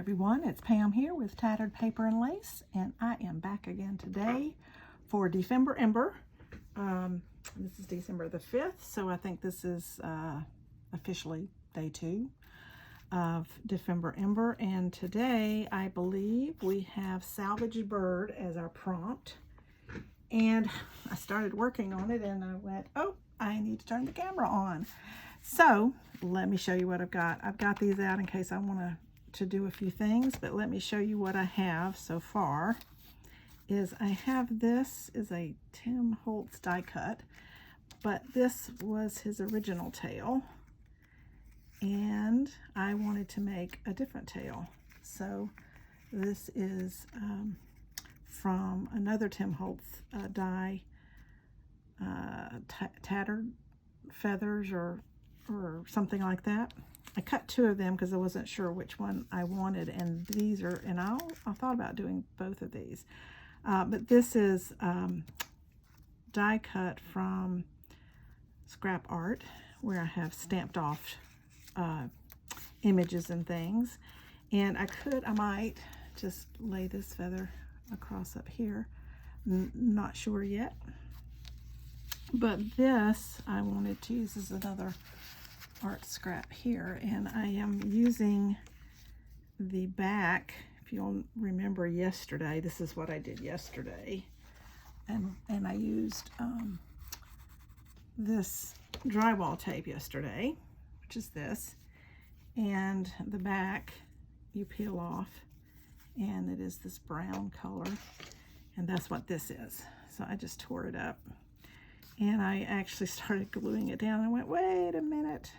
everyone, it's Pam here with Tattered Paper and Lace, and I am back again today for December Ember. This is December the 5th, so I think this is officially day 2 of December Ember, and today I believe we have Salvaged Bird as our prompt. And I started working on it and I went, oh, I need to turn the camera on. So let me show you what I've got. I've got these out in case I want to do a few things, but let me show you what I have so far. I have this is a Tim Holtz die cut, but this was his original tail and I wanted to make a different tail. So this is from another Tim Holtz die, Tattered Feathers or something like that. I cut 2 of them because I wasn't sure which one I wanted, and these are, and I thought about doing both of these. But this is die cut from Scrap Art, where I have stamped off images and things. And I might just lay this feather across up here. Not sure yet. But this I wanted to use as another art scrap here, and I am using the back. If you'll remember yesterday, this is what I did yesterday, and I used this drywall tape yesterday, which is this, and the back you peel off and it is this brown color, and that's what this is. So I just tore it up and I actually started gluing it down. I went, wait a minute,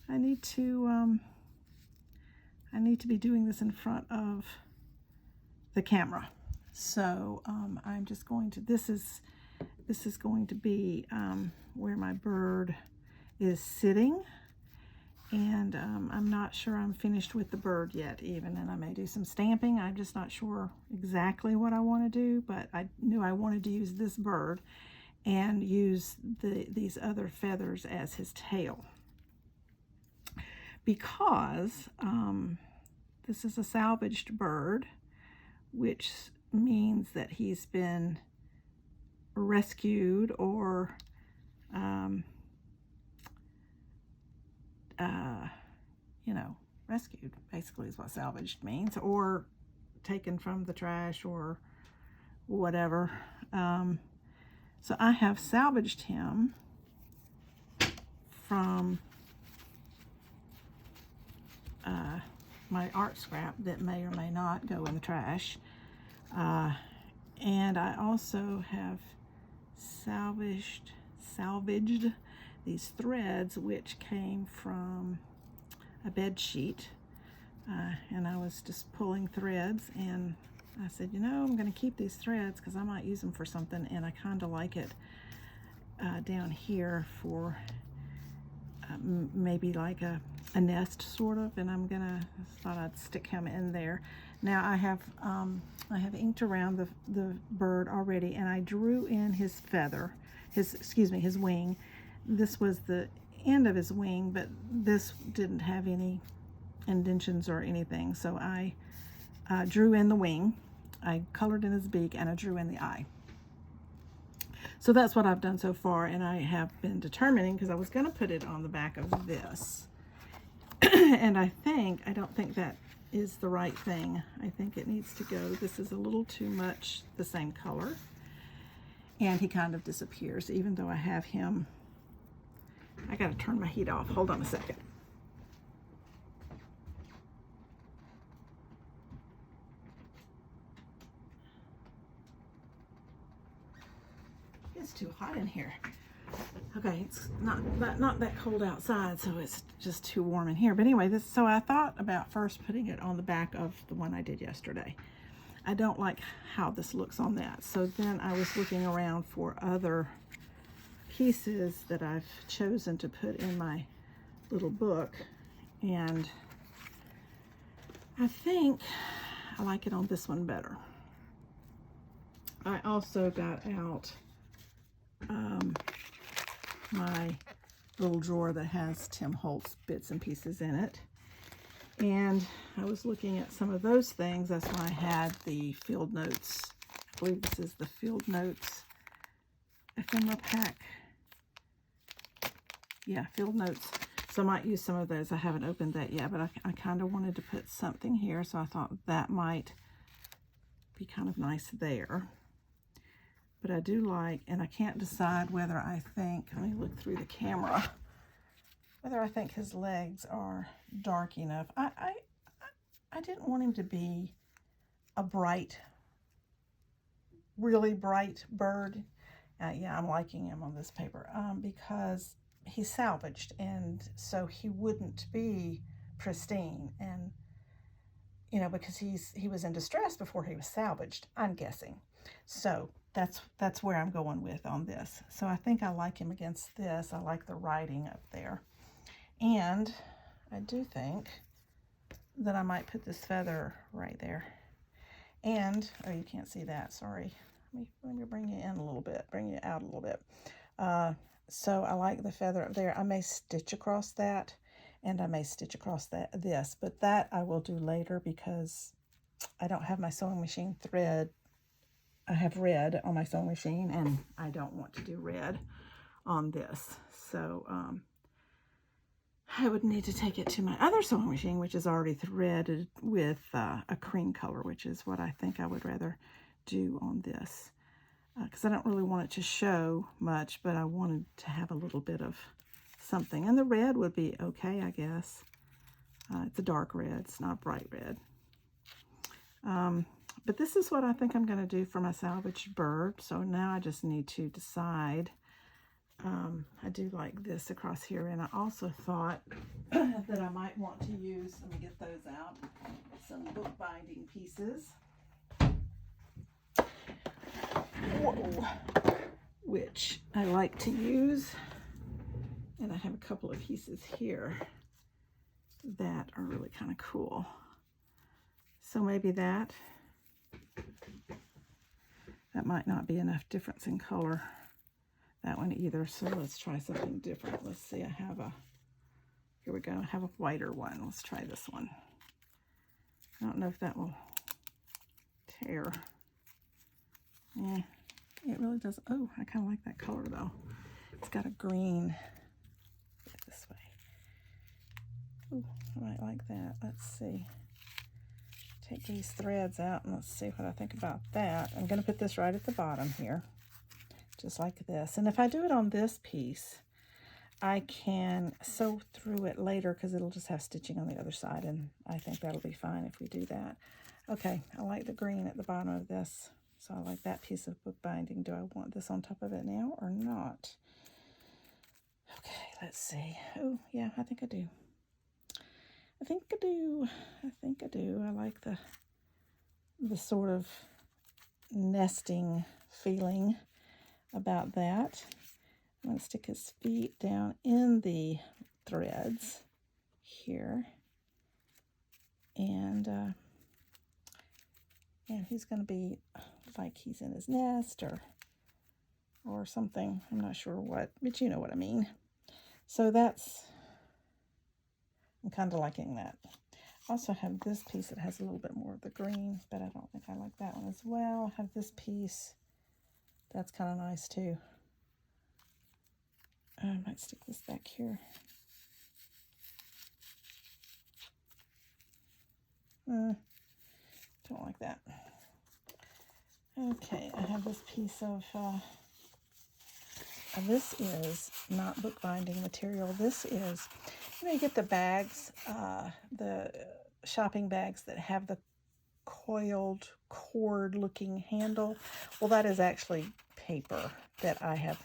I need to be doing this in front of the camera. So I'm just going to, this is going to be where my bird is sitting, and I'm not sure I'm finished with the bird yet even, and I may do some stamping. I'm just not sure exactly what I want to do, but I knew I wanted to use this bird and use these other feathers as his tail, because this is a salvaged bird, which means that he's been rescued or rescued basically is what salvaged means, or taken from the trash or whatever. So I have salvaged him from my art scrap that may or may not go in the trash. And I also have salvaged these threads, which came from a bed sheet. And I was just pulling threads, and I said, you know, I'm going to keep these threads because I might use them for something, and I kind of like it down here for maybe like a nest sort of, and thought I'd stick him in there. Now I have inked around the bird already, and I drew in his feather, his wing. This was the end of his wing, but this didn't have any indentions or anything, so I drew in the wing, I colored in his beak, and I drew in the eye. So that's what I've done so far, and I have been determining, because I was going to put it on the back of this, and I don't think that is the right thing. I think it needs to go, this is a little too much the same color, and he kind of disappears, even though I have him. I got to turn my heat off. Hold on a second. It's too hot in here. Okay, it's not that cold outside, so it's just too warm in here. But anyway, so I thought about first putting it on the back of the one I did yesterday. I don't like how this looks on that. So then I was looking around for other pieces that I've chosen to put in my little book, and I think I like it on this one better. I also got out my little drawer that has Tim Holtz bits and pieces in it, And I was looking at some of those things. That's why I had the Field Notes. I believe this is the Field Notes ephemera pack. Yeah, Field Notes. So I might use some of those. I haven't opened that yet, but I kind of wanted to put something here, so I thought that might be kind of nice there. But I do like, and I can't decide whether I think, let me look through the camera, whether I think his legs are dark enough. I didn't want him to be a bright, really bright bird. Yeah, I'm liking him on this paper because he's salvaged, and so he wouldn't be pristine, and you know, because he was in distress before he was salvaged, I'm guessing. So that's where I'm going with on this. So I think I like him against this. I like the writing up there, and I do think that I might put this feather right there. And oh, you can't see that, sorry. Let me bring you in a little bit, bring you out a little bit. So I like the feather up there. I may stitch across that, and I may stitch across this, but that I will do later because I don't have my sewing machine thread. I have red on my sewing machine, and I don't want to do red on this. So I would need to take it to my other sewing machine, which is already threaded with a cream color, which is what I think I would rather do on this. Because I don't really want it to show much, but I wanted to have a little bit of something. And the red would be okay, I guess. It's a dark red. It's not bright red. But this is what I think I'm going to do for my Salvaged Bird. So now I just need to decide. I do like this across here. And I also thought that I might want to use, let me get those out, some bookbinding pieces. Whoa. Which I like to use. And I have a couple of pieces here that are really kind of cool. So maybe that might not be enough difference in color, that one either. So let's try something different. Let's see, I have a, here we go, I have a whiter one. Let's try this one. I don't know if that will tear. Yeah, it really does. Oh, I kind of like that color though. It's got a green. Get it this way. Ooh, I might like that. Let's see. Take these threads out and let's see what I think about that. I'm going to put this right at the bottom here, just like this. And if I do it on this piece, I can sew through it later because it'll just have stitching on the other side, and I think that'll be fine if we do that. Okay, I like the green at the bottom of this, so I like that piece of bookbinding. Do I want this on top of it now or not? Okay, let's see. Oh, yeah, I think I do. I think I do. I think I do. I like the sort of nesting feeling about that. I'm going to stick his feet down in the threads here. And he's going to be like he's in his nest or something. I'm not sure what, but you know what I mean. So that's, I'm kind of liking that. I also have this piece that has a little bit more of the green, but I don't think I like that one as well. I have this piece. That's kind of nice too. I might stick this back here. Don't like that. Okay, I have this piece of, this is not bookbinding material. This is, you know, you get the bags, the shopping bags that have the coiled cord looking handle. Well, that is actually paper that I have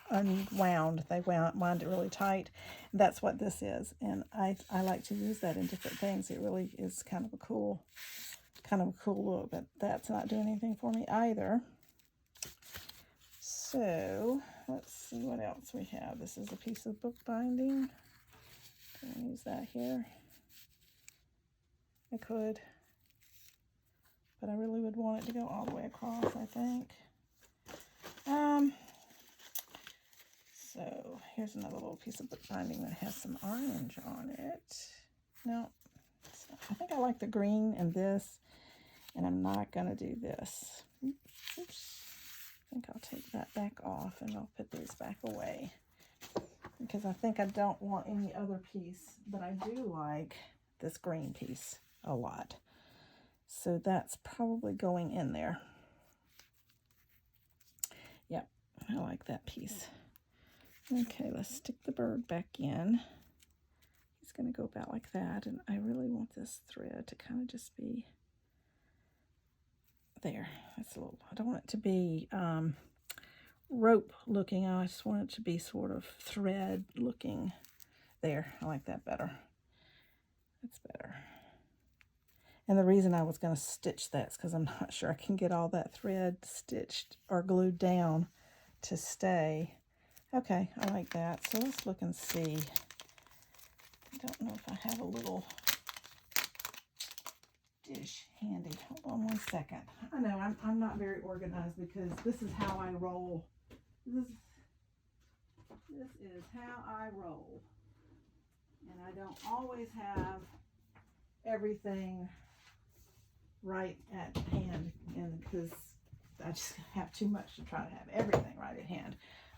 unwound. They wound it really tight. That's what this is, and I like to use that in different things. It really is kind of a cool look, but that's not doing anything for me either. So let's see what else we have. This is a piece of bookbinding. Can I use that here? I could, but I really would want it to go all the way across, I think. So here's another little piece of bookbinding that has some orange on it. No, I think I like the green and this, and I'm not going to do this. Oops. I think I'll take that back off and I'll put these back away because I think I don't want any other piece, but I do like this green piece a lot. So that's probably going in there. Yep, I like that piece. Okay, let's stick the bird back in. He's going to go about like that, and I really want this thread to kind of just be there. That's a little, I don't want it to be rope looking. I just want it to be sort of thread looking. There, I like that better. That's better. And the reason I was going to stitch that is because I'm not sure I can get all that thread stitched or glued down to stay. Okay, I like that. So let's look and see. I don't know if I have a little dish handy. Hold on one second. I know I'm not very organized because this is how I roll. This is how I roll. And I don't always have everything right at hand, and because I just have too much to try to have everything right at hand.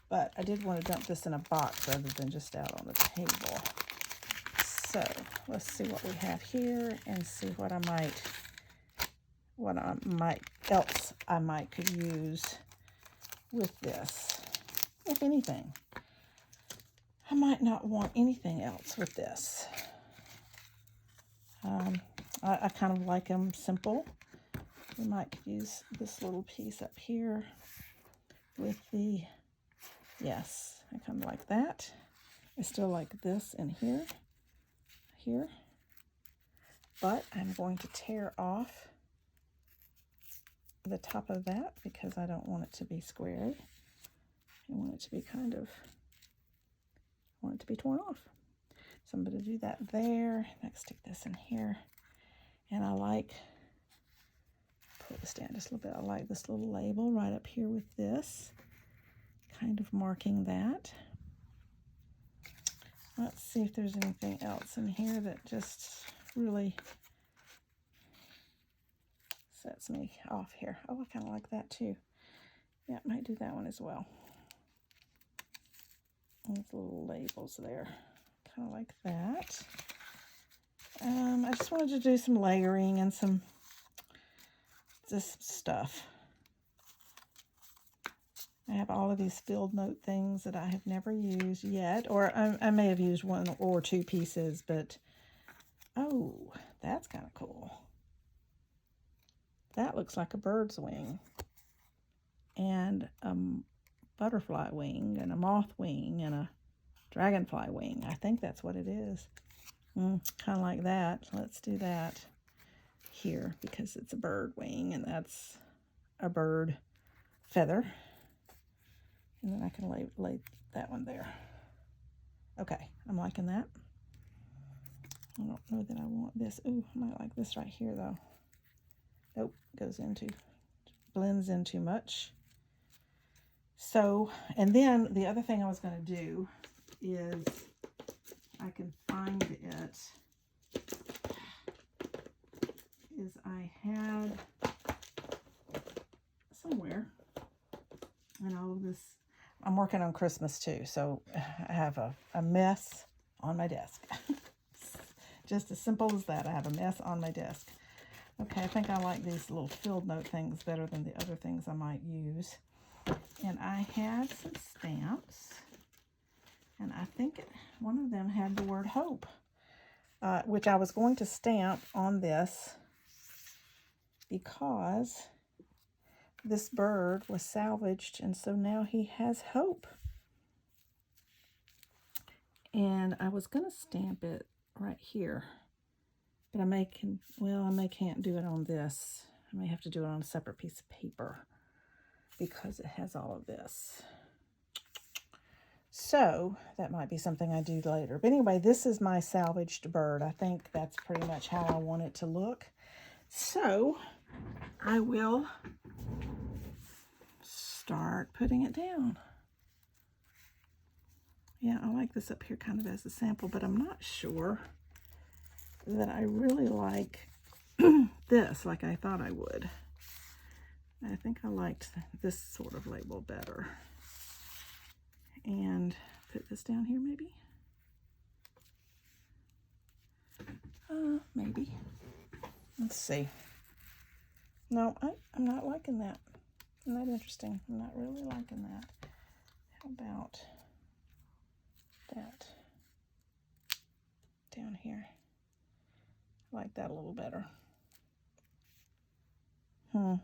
But I did want to dump this in a box rather than just out on the table. So let's see what we have here and see what I might could use with this, if anything. I might not want anything else with this. I kind of like them simple. We might use this little piece up here with the, yes, I kind of like that. I still like this in here, but I'm going to tear off the top of that because I don't want it to be squared. I want it to be torn off. So I'm going to do that there. Next, stick this in here. And I like, pull this down just a little bit. I like this little label right up here with this, kind of marking that. Let's see if there's anything else in here that just really sets me off here. Oh, I kind of like that too. Yeah, I might do that one as well. These little labels there. Kind of like that. I just wanted to do some layering and some this stuff. I have all of these field note things that I have never used yet, or I may have used one or two pieces, but oh, that's kind of cool. That looks like a bird's wing and a butterfly wing and a moth wing and a dragonfly wing. I think that's what it is. Kind of like that. Let's do that here because it's a bird wing and that's a bird feather. And then I can lay that one there. Okay, I'm liking that. I don't know that I want this. Ooh, I might like this right here though. Nope, blends in too much. So, and then the other thing I was going to do is I can find it, is I had somewhere, and all of this, I'm working on Christmas too, so I have a mess on my desk. Just as simple as that, I have a mess on my desk. Okay, I think I like these little field note things better than the other things I might use. And I had some stamps, and I think one of them had the word hope, which I was going to stamp on this because this bird was salvaged, and so now he has hope. And I was going to stamp it right here, but I can't do it on this. I may have to do it on a separate piece of paper because it has all of this. So that might be something I do later. But anyway, this is my salvaged bird. I think that's pretty much how I want it to look. So I will start putting it down. Yeah, I like this up here kind of as a sample, but I'm not sure that I really like this, like I thought I would. I think I liked this sort of label better. And put this down here maybe. Maybe. Let's see. No, I'm not liking that. Isn't that interesting? I'm not really liking that. How about that down here? I like that a little better. I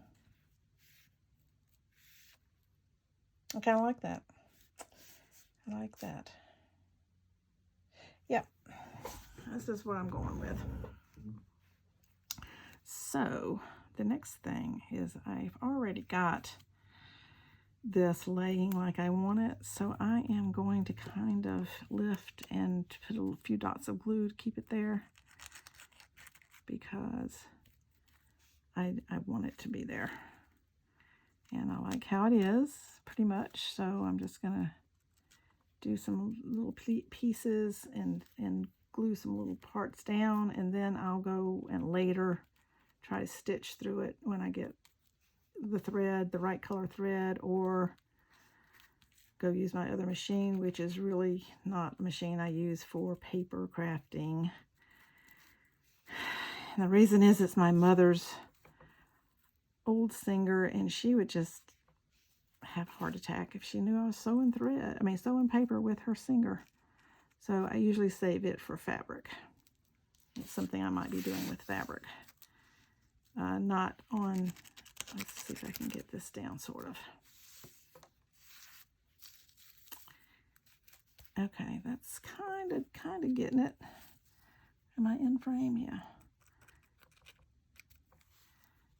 kind of like that. I like that. Yep. This is what I'm going with. So the next thing is I've already got this laying like I want it, so I am going to kind of lift and put a few dots of glue to keep it there because I want it to be there. And I like how it is pretty much, so I'm just gonna do some little pieces and glue some little parts down, and then I'll go and later try to stitch through it when I get the thread, the right color thread, or go use my other machine, which is really not a machine I use for paper crafting. And the reason is it's my mother's old singer, and she would just have a heart attack if she knew I was sewing sewing paper with her singer. So I usually save it for fabric. It's something I might be doing with fabric. Not on, let's see if I can get this down sort of. Okay, that's kind of getting it. Am I in frame? Yeah.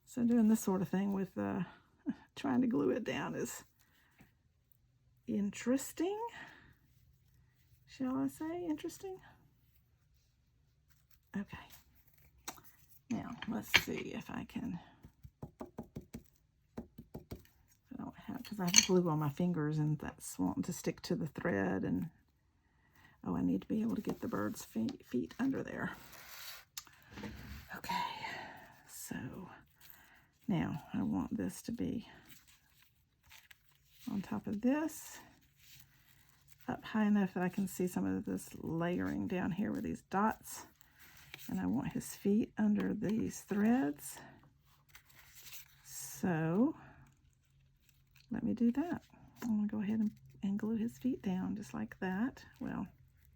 So doing this sort of thing with trying to glue it down is interesting. Shall I say interesting? Okay. Now, let's see if I can, I don't have, because I have glue on my fingers and that's wanting to stick to the thread, and oh, I need to be able to get the bird's feet under there. Okay, so now I want this to be on top of this, up high enough that I can see some of this layering down here with these dots. And I want his feet under these threads. So let me do that. I'm going to go ahead and glue his feet down just like that. Well,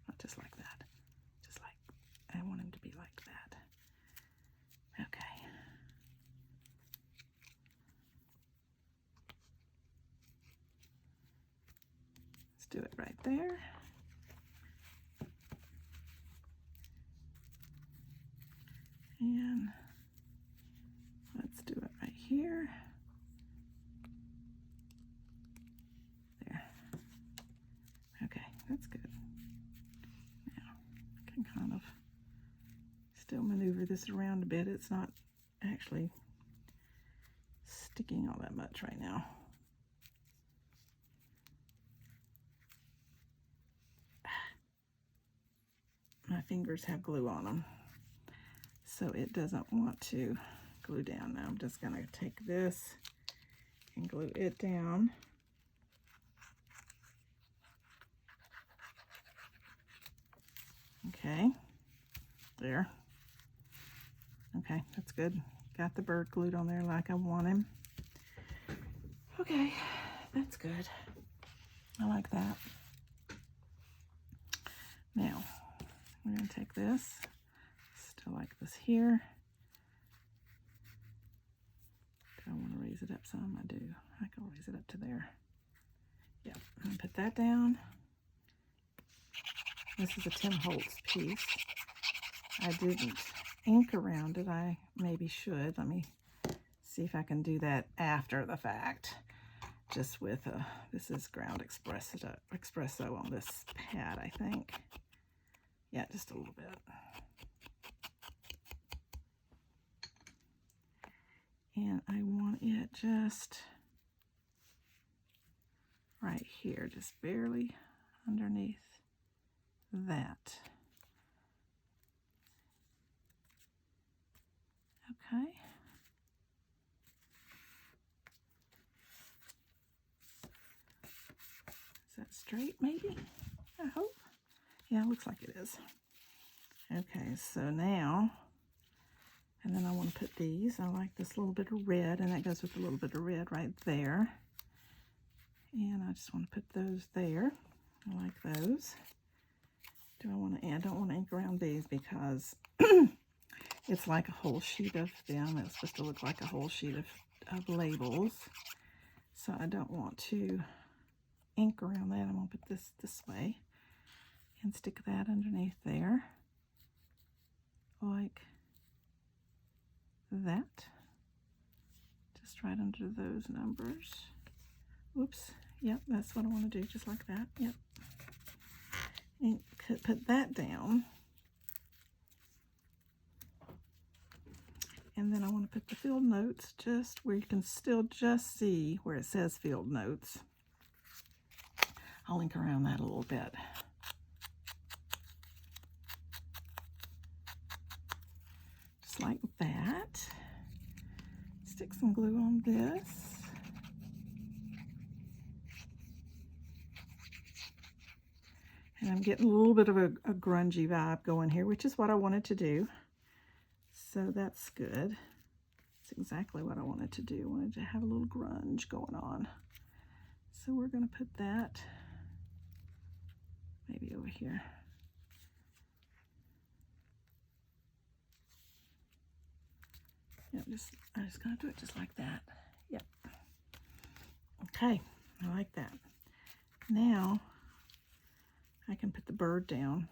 not just like that. Just like, I want him to be like that. Okay. Let's do it right there. And let's do it right here. There. Okay, that's good. Now, I can kind of still maneuver this around a bit. It's not actually sticking all that much right now. My fingers have glue on them, so it doesn't want to glue down. Now I'm just going to take this and glue it down. Okay, there. Okay, that's good. Got the bird glued on there like I want him. Okay, that's good. I like that. Now, we're going to take this, still like this here. Do I want to raise it up some? I do. I can raise it up to there. Yep, I'm going to put that down. This is a Tim Holtz piece. I didn't ink around it. I maybe should. Let me see if I can do that after the fact. Just with this is ground espresso on this pad, I think. Yeah, just a little bit. And I want it just right here, just barely underneath that. Okay. Is that straight maybe? I hope. Yeah, it looks like it is. Okay, so now, and then I want to put these. I like this little bit of red, and that goes with a little bit of red right there. And I just want to put those there. I like those. Do I want to add? I don't want to ink around these because it's like a whole sheet of them. It's supposed to look like a whole sheet of labels. So I don't want to ink around that. I'm going to put this way and stick that underneath there. Like that. Just right under those numbers. Oops. Yep, that's what I want to do, just like that. Yep. And put that down. And then I want to put the field notes just where you can still just see where it says field notes. I'll ink around that a little bit. Just like that. Stick some glue on this. And I'm getting a little bit of a grungy vibe going here, which is what I wanted to do. So that's good. That's exactly what I wanted to do. I wanted to have a little grunge going on. So we're going to put that maybe over here. Yep, I'm just going to do it just like that. Yep. Okay, I like that. Now I can put the bird down.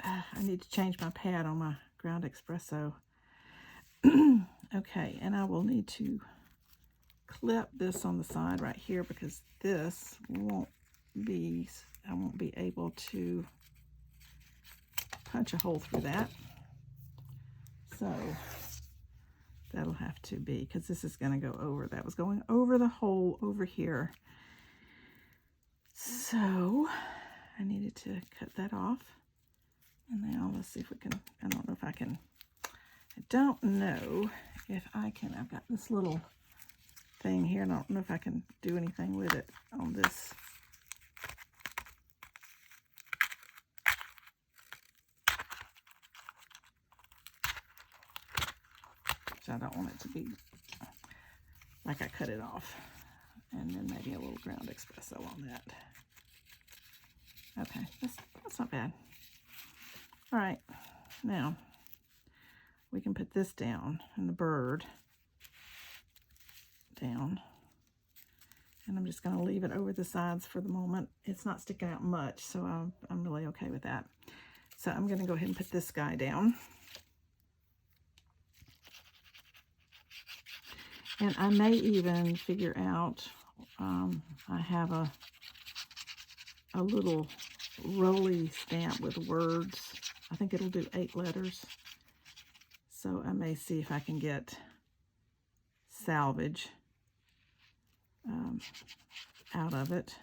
I need to change my pad on my ground espresso. Okay, and I will need to clip this on the side right here because this won't be, I won't be able to punch a hole through that. So that'll have to be, because this is going to go over, that was going over the hole over here. So I needed to cut that off. And now let's see if we can, I don't know if I can, I don't know if I can, I've got this little thing here, and I don't know if I can do anything with it on this. So I don't want it to be like I cut it off. And then maybe a little ground espresso on that. Okay, that's not bad. All right, now we can put this down and the bird down. And I'm just going to leave it over the sides for the moment. It's not sticking out much, so I'm really okay with that. So I'm going to go ahead and put this guy down. And I may even figure out, I have a little rolly stamp with words. I think it'll do 8 letters. So I may see if I can get salvage out of it.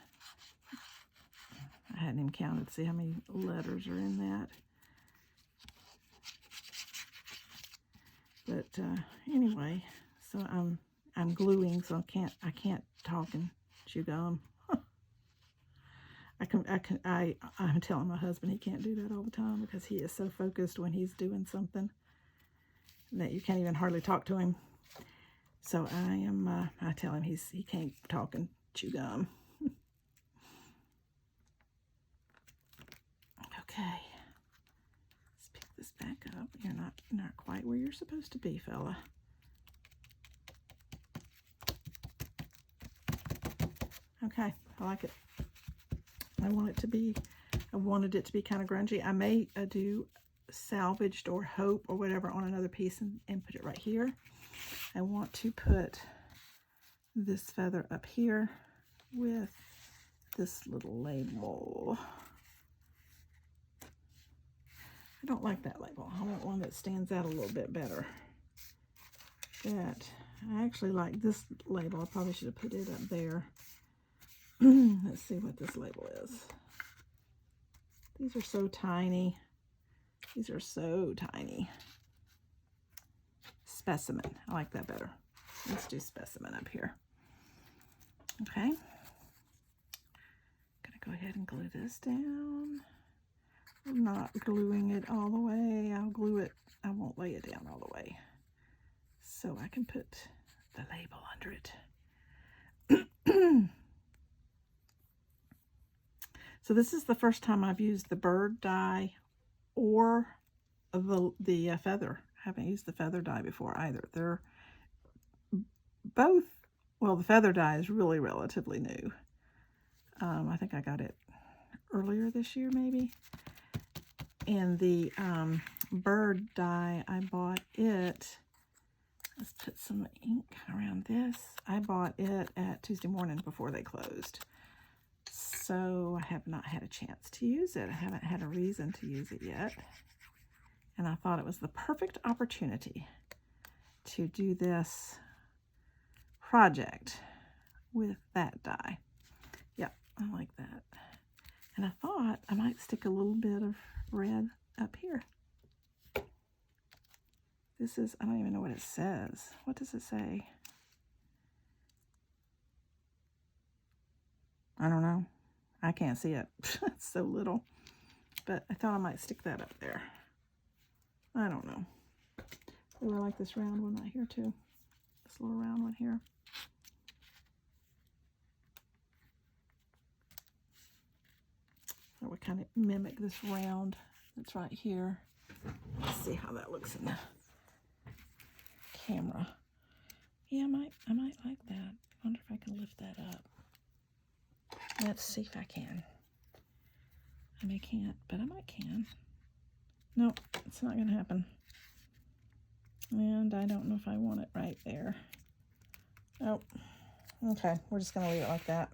I hadn't even counted to see how many letters are in that. But anyway, so I'm gluing, so I can't talk and chew gum. I'm telling my husband he can't do that all the time because he is so focused when he's doing something that you can't even hardly talk to him. So I tell him he can't talk and chew gum. Okay, let's pick this back up. You're not quite where you're supposed to be, fella. Okay, I like it. I wanted it to be kind of grungy. I may do salvaged or hope or whatever on another piece and put it right here. I want to put this feather up here with this little label. I don't like that label. I want one that stands out a little bit better. I actually like this label. I probably should have put it up there. Let's see what this label is. These are so tiny. These are so tiny. specimen. I like that better. Let's do specimen up here. Okay. Gonna go ahead and glue this down. I'm not gluing it all the way. I'll glue it. I won't lay it down all the way. So I can put the label under it. So this is the first time I've used the bird dye or the feather. I haven't used the feather dye before either. They're both, well, the feather dye is really relatively new. I think I got it earlier this year maybe. And the bird dye, I bought it, let's put some ink around this. I bought it at Tuesday morning before they closed. So I have not had a chance to use it. I haven't had a reason to use it yet. And I thought it was the perfect opportunity to do this project with that dye. Yep, I like that. And I thought I might stick a little bit of red up here. This is, I don't even know what it says. What does it say? I don't know. I can't see it. It's so little. But I thought I might stick that up there. I don't know. Oh, I like this round one right here too. This little round one here. I would kind of mimic this round that's right here. Let's see how that looks in the camera. Yeah, I might like that. I wonder if I can lift that up. Let's see if I can. I may can't, but I might can. Nope, it's not going to happen. And I don't know if I want it right there. Oh, okay. We're just going to leave it like that.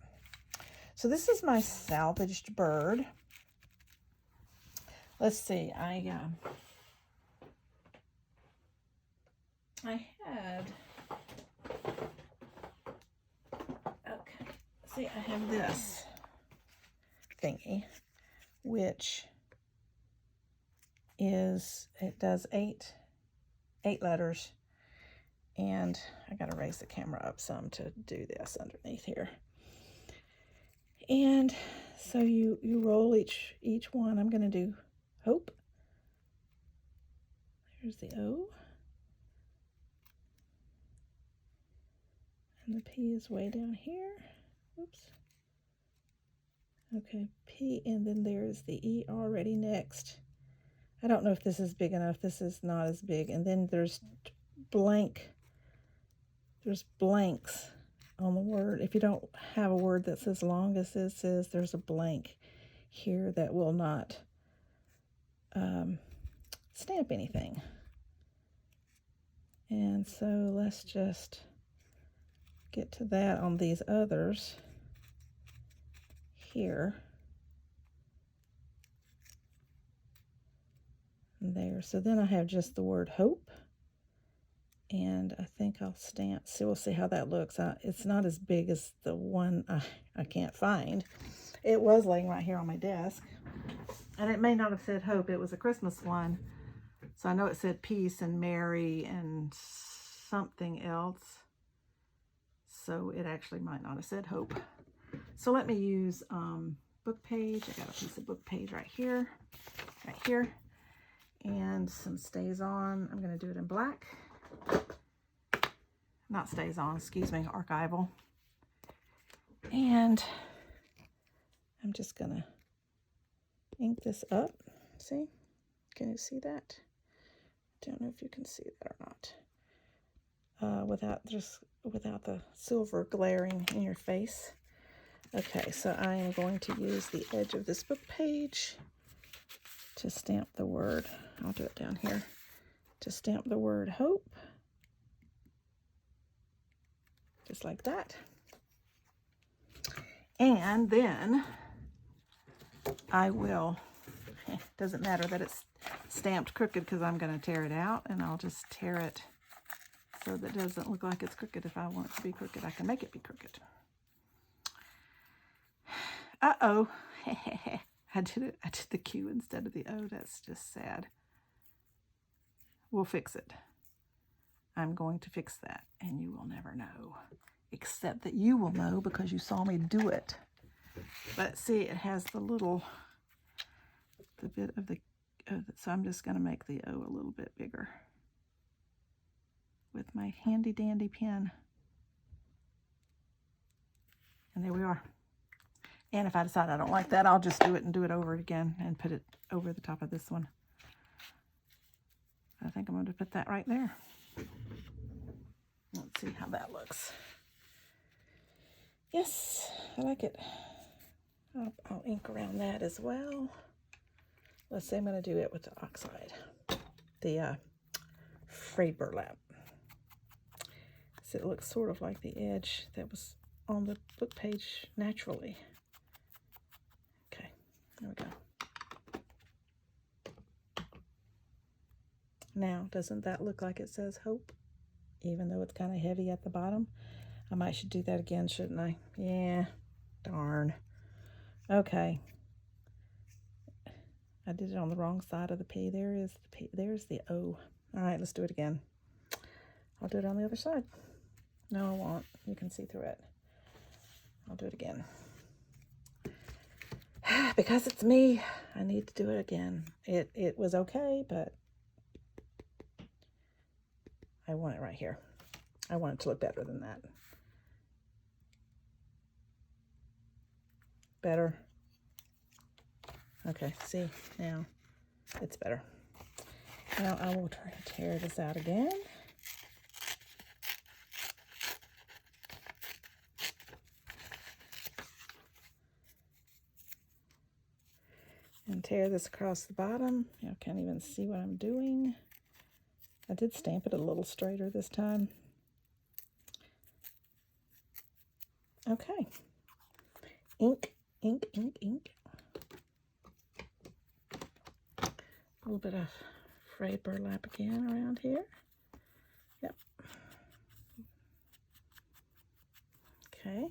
So this is my salvaged bird. Let's see. I had, okay. See, I have this thingy, which is, it does eight letters, and I gotta raise the camera up some to do this underneath here. And so you roll each one. I'm gonna do hope. There's the O. And the P is way down here. Oops. Okay, P, and then there's the E already next. I don't know if this is big enough. This is not as big. And then there's blanks on the word. If you don't have a word that's as long as this is, there's a blank here that will not stamp anything. And so let's just get to that on these others here. And there. So then I have just the word hope. And I think I'll stamp, so we'll see how that looks. It's not as big as the one I can't find. It was laying right here on my desk. And it may not have said hope. It was a Christmas one. So I know it said peace and Mary and something else. So it actually might not have said hope. So let me use book page. I got a piece of book page right here. And some Stays On. I'm going to do it in black. Not Stays On, excuse me, Archival. And I'm just gonna ink this up. See? Can you see that? Don't know if you can see that or not. Without the silver glaring in your face. Okay, so I am going to use the edge of this book page to stamp the word. I'll do it down here. To stamp the word hope. Just like that. And then I will, doesn't matter that it's stamped crooked because I'm going to tear it out, and I'll just tear it so that it doesn't look like it's crooked. If I want it to be crooked, I can make it be crooked. Uh-oh. I did the Q instead of the O. That's just sad. We'll fix it. I'm going to fix that, and you will never know, except that you will know because you saw me do it. But see, it has the bit of the, so I'm just going to make the O a little bit bigger with my handy dandy pen. And there we are. And if I decide I don't like that, I'll just do it over again and put it over the top of this one. I think I'm going to put that right there. Let's see how that looks. Yes, I like it. I'll ink around that as well. Let's say I'm going to do it with the oxide, the frayed burlap. So it looks sort of like the edge that was on the book page naturally. Okay, there we go. Now, doesn't that look like it says hope? Even though it's kind of heavy at the bottom. I might should do that again, shouldn't I? Yeah, darn. Okay. I did it on the wrong side of the P. There is the P. There's the O. All right, let's do it again. I'll do it on the other side. No, I won't. You can see through it. I'll do it again. Because it's me, I need to do it again. It was okay, but I want it right here. I want it to look better than that. Better. Okay, see, now it's better. Now I will try to tear this out again. And tear this across the bottom. You can't even see what I'm doing. I did stamp it a little straighter this time. Okay. Ink, ink, ink, ink. A little bit of frayed burlap again around here. Yep. Okay.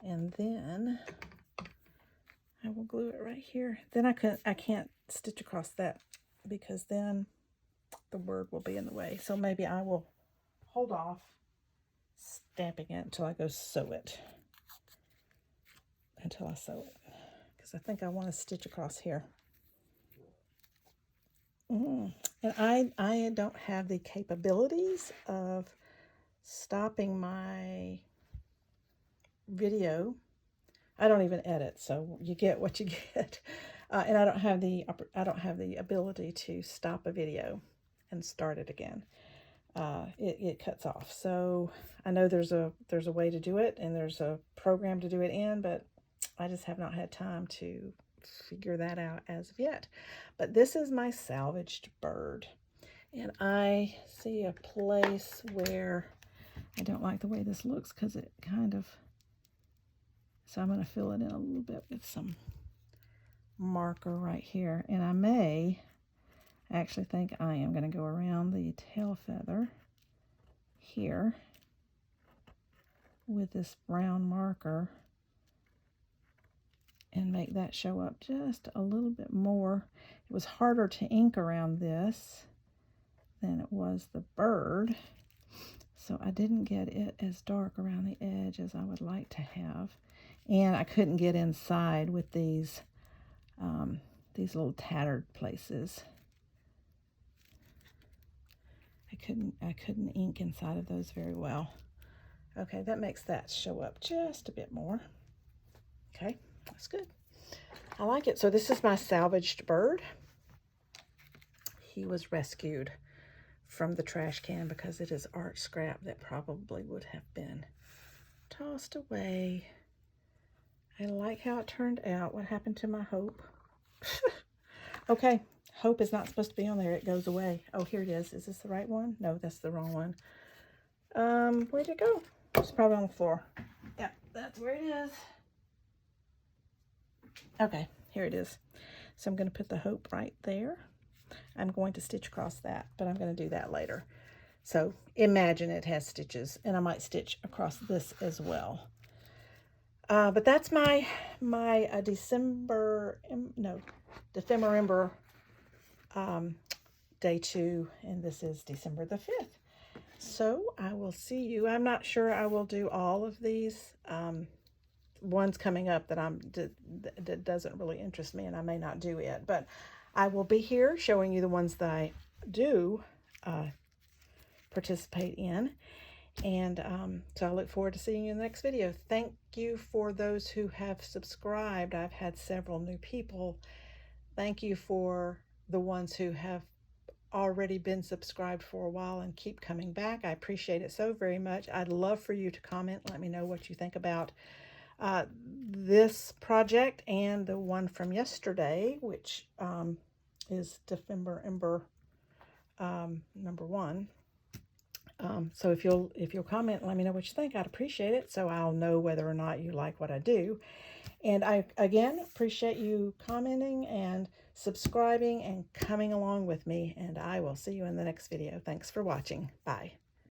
And then I will glue it right here. Then I can't stitch across that because then the word will be in the way. So maybe I will hold off stamping it until I go sew it. Until I sew it. Because I think I want to stitch across here. And I don't have the capabilities of stopping my video. I don't even edit, so you get what you get. And I don't have the ability to stop a video and start it again. It cuts off. So I know there's a way to do it, and there's a program to do it in, but I just have not had time to figure that out as of yet. But this is my salvaged bird, and I see a place where I don't like the way this looks because it kind of, so I'm going to fill it in a little bit with some marker right here, and I may actually think I am going to go around the tail feather here with this brown marker and make that show up just a little bit more. It was harder to ink around this than it was the bird, so I didn't get it as dark around the edge as I would like to have, and I couldn't get inside with these little tattered places. I couldn't ink inside of those very well. Okay, that makes that show up just a bit more. Okay, that's good. I like it. So this is my salvaged bird. He was rescued from the trash can because it is art scrap that probably would have been tossed away. I like how it turned out. What happened to my hope? Okay, hope is not supposed to be on there. It goes away. Oh, here it is. Is this the right one? No, that's the wrong one. Where'd it go? It's probably on the floor. Yeah, that's where it is. Okay, here it is. So I'm going to put the hope right there. I'm going to stitch across that, but I'm going to do that later. So imagine it has stitches, and I might stitch across this as well. But that's my December Ember day 2, and this is December the 5th. So I will see you. I'm not sure I will do all of these. One's coming up that doesn't really interest me, and I may not do it, but I will be here showing you the ones that I do participate in. And so I look forward to seeing you in the next video. Thank you for those who have subscribed. I've had several new people. Thank you for the ones who have already been subscribed for a while and keep coming back. I appreciate it so very much. I'd love for you to comment. Let me know what you think about this project and the one from yesterday, which is December Ember number 1. So if you'll comment, let me know what you think. I'd appreciate it, so I'll know whether or not you like what I do. And I again appreciate you commenting and subscribing and coming along with me. And I will see you in the next video. Thanks for watching. Bye.